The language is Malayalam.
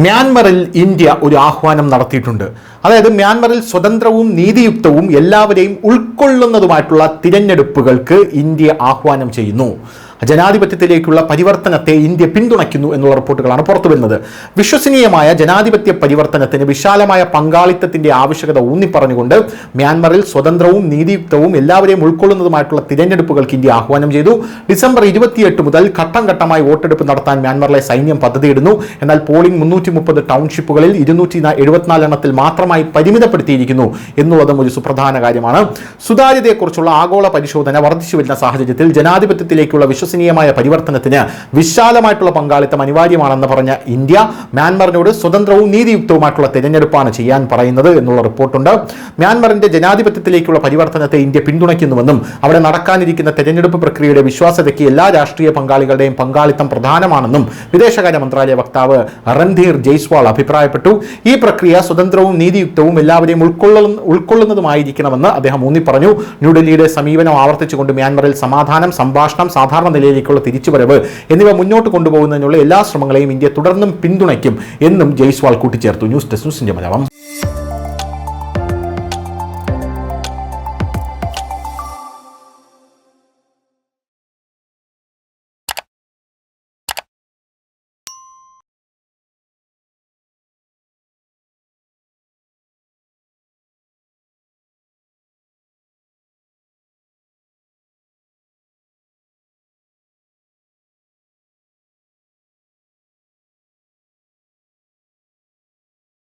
മ്യാൻമറിൽ ഇന്ത്യ ഒരു ആഹ്വാനം നടത്തിയിട്ടുണ്ട്. അതായത് മ്യാൻമറിൽ സ്വതന്ത്രവും നീതിയുക്തവും എല്ലാവരെയും ഉൾക്കൊള്ളുന്നതുമായിട്ടുള്ള തിരഞ്ഞെടുപ്പുകൾക്ക് ഇന്ത്യ ആഹ്വാനം ചെയ്യുന്നു. ജനാധിപത്യത്തിലേക്കുള്ള പരിവർത്തനത്തെ ഇന്ത്യ പിന്തുണയ്ക്കുന്നു എന്നുള്ള റിപ്പോർട്ടുകളാണ് പുറത്തുവരുന്നത്. വിശ്വസനീയമായ ജനാധിപത്യ പരിവർത്തനത്തിന് വിശാലമായ പങ്കാളിത്തത്തിന്റെ ആവശ്യകത ഊന്നിപ്പറഞ്ഞുകൊണ്ട് മ്യാൻമറിൽ സ്വതന്ത്രവും നീതിയുക്തവും എല്ലാവരെയും ഉൾക്കൊള്ളുന്നതുമായിട്ടുള്ള തിരഞ്ഞെടുപ്പുകൾക്ക് ഇന്ത്യ ആഹ്വാനം ചെയ്തു. ഡിസംബർ 28 മുതൽ ഘട്ടം ഘട്ടമായി വോട്ടെടുപ്പ് നടത്താൻ മ്യാൻമറിലെ സൈന്യം പദ്ധതിയിടുന്നു. എന്നാൽ പോളിംഗ് 330 ടൗൺഷിപ്പുകളിൽ 274 എണ്ണത്തിൽ മാത്രമായി പരിമിതപ്പെടുത്തിയിരിക്കുന്നു എന്നുള്ളതും ഒരു സുപ്രധാന കാര്യമാണ്. സുതാര്യതയെക്കുറിച്ചുള്ള ആഗോള പരിശോധന വർദ്ധിച്ചു വരുന്ന സാഹചര്യത്തിൽ ജനാധിപത്യത്തിലേക്കുള്ള വിശ്വസനീയമായ പരിവർത്തനത്തിന് വിശാലമായിട്ടുള്ള പങ്കാളിത്തം അനിവാര്യമാണെന്ന് പറഞ്ഞ ഇന്ത്യ മ്യാൻമറിനോട് സ്വതന്ത്രവും നീതിയുക്തവുമായിട്ടുള്ള തെരഞ്ഞെടുപ്പാണ് ചെയ്യാൻ പറയുന്നത് എന്നുള്ള റിപ്പോർട്ടുണ്ട്. മ്യാൻമറിന്റെ ജനാധിപത്യത്തിലേക്കുള്ള പരിവർത്തനത്തെ ഇന്ത്യ പിന്തുണയ്ക്കുന്നുവെന്നും അവിടെ നടക്കാനിരിക്കുന്ന തെരഞ്ഞെടുപ്പ് പ്രക്രിയയുടെ വിശ്വാസ്യതയ്ക്ക് എല്ലാ രാഷ്ട്രീയ പങ്കാളികളുടെയും പങ്കാളിത്തം പ്രധാനമാണെന്നും വിദേശകാര്യ മന്ത്രാലയ വക്താവ് രൺധീർ ജയ്സ്വാൾ അഭിപ്രായപ്പെട്ടു. ഈ പ്രക്രിയ സ്വതന്ത്രവും നീതിയുക്തവും എല്ലാവരെയും ഉൾക്കൊള്ളുന്നതുമായിരിക്കണമെന്ന് അദ്ദേഹം ഊന്നിപ്പറഞ്ഞു. ന്യൂഡൽഹിയുടെ സമീപനം ആവർത്തിച്ചുകൊണ്ട് മ്യാൻമറിൽ സമാധാനം, സംഭാഷണം, സാധാരണ നിലയിലേക്കുള്ള തിരിച്ചുവരവ് എന്നിവ മുന്നോട്ട് കൊണ്ടുപോകുന്നതിനുള്ള എല്ലാ ശ്രമങ്ങളെയും ഇന്ത്യ തുടർന്നും പിന്തുണയ്ക്കും എന്നും ജയ്സ്വാൾ കൂട്ടിച്ചേർത്തു. News desk news India Malayalam.